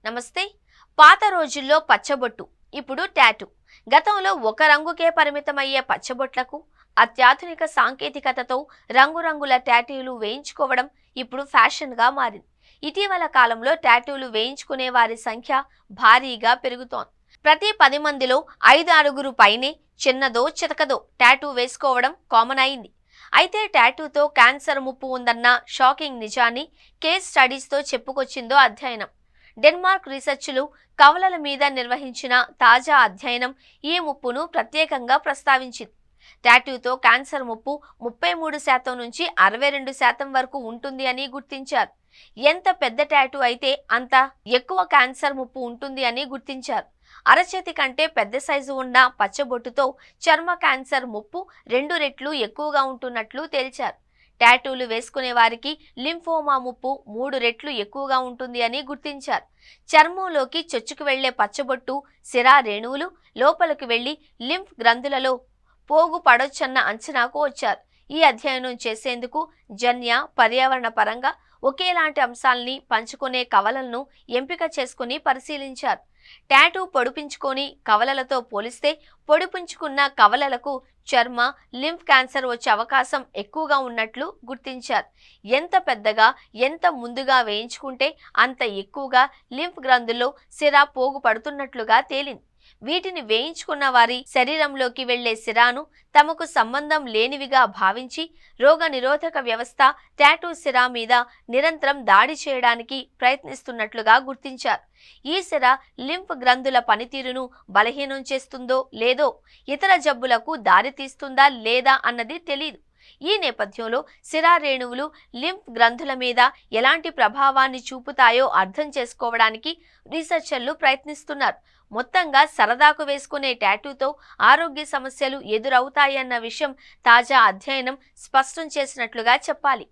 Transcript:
నమస్తే. పాత రోజుల్లో పచ్చబొట్టు, ఇప్పుడు టాటూ. గతంలో ఒక రంగుకే పరిమితమయ్యే పచ్చబొట్లకు అత్యాధునిక సాంకేతికతతో రంగురంగుల టాటూలు వేయించుకోవడం ఇప్పుడు ఫ్యాషన్గా మారింది. ఇటీవల కాలంలో టాటూలు వేయించుకునే వారి సంఖ్య భారీగా పెరుగుతోంది. ప్రతి 10 మందిలో 5 పైనే చిన్నదో చితకదో టాటూ వేసుకోవడం కామన్ అయింది. అయితే టాటూతో క్యాన్సర్ ముప్పు ఉందన్న షాకింగ్ నిజాన్ని కేస్ స్టడీస్తో చెప్పుకొచ్చిందో అధ్యయనం. డెన్మార్క్ రీసెర్చ్లు కవలల మీద నిర్వహించిన తాజా అధ్యయనం ఈ ముప్పును ప్రత్యేకంగా ప్రస్తావించింది. టాటూతో క్యాన్సర్ ముప్పు 33% నుంచి 62% వరకు ఉంటుంది అని గుర్తించారు. ఎంత పెద్ద టాటూ అయితే అంత ఎక్కువ క్యాన్సర్ ముప్పు ఉంటుంది అని గుర్తించారు. అరచేతి కంటే పెద్ద సైజు ఉన్న పచ్చబొట్టుతో చర్మ క్యాన్సర్ ముప్పు 2 రెట్లు ఎక్కువగా ఉంటున్నట్లు తేల్చారు. టాటూలు వేసుకునే వారికి లింఫోమా ముప్పు 3 రెట్లు ఎక్కువగా ఉంటుంది అని గుర్తించారు. చర్మంలోకి చొచ్చుకు వెళ్లే పచ్చబొట్టు సిరా రేణువులు లోపలికి వెళ్లి లింఫ్ గ్రంథులలో పోగు పడొచ్చన్న అంచనాకు వచ్చారు. ఈ అధ్యయనం చేసేందుకు జన్య పర్యావరణ పరంగా ఒకేలాంటి అంశాలని పంచుకునే కవలలను ఎంపిక చేసుకుని పరిశీలించారు. టాటూ పొడిపించుకొని కవలలతో పోలిస్తే పొడిపించుకున్న కవలలకు చర్మ లింఫ్ క్యాన్సర్ వచ్చే అవకాశం ఎక్కువగా ఉన్నట్లు గుర్తించారు. ఎంత పెద్దగా ఎంత ముందుగా వేయించుకుంటే అంత ఎక్కువగా లింఫ్ గ్రంథుల్లో సిరా పోగు పడుతున్నట్లుగా తేలింది. వీటిని వేయించుకున్న వారి శరీరంలోకి వెళ్లే సిరాను తమకు సంబంధం లేనివిగా భావించి రోగ నిరోధక వ్యవస్థ టాటూ సిరా మీద నిరంతరం దాడి చేయడానికి ప్రయత్నిస్తున్నట్లుగా గుర్తించారు. ఈ సిర లింఫ్ గ్రంథుల పనితీరును బలహీనం చేస్తుందో లేదో, ఇతర జబ్బులకు దారితీస్తుందా లేదా అన్నది తెలియదు. ఈ నేపథ్యంలో సిరా రేణువులు లింఫ్ గ్రంథుల మీద ఎలాంటి ప్రభావాన్ని చూపుతాయో అర్థం చేసుకోవడానికి రీసెర్చర్లు ప్రయత్నిస్తున్నారు. మొత్తంగా సరదాకు వేసుకునే టాటూతో ఆరోగ్య సమస్యలు ఎదురవుతాయన్న విషయం తాజా అధ్యయనం స్పష్టం చేసినట్లుగా చెప్పాలి.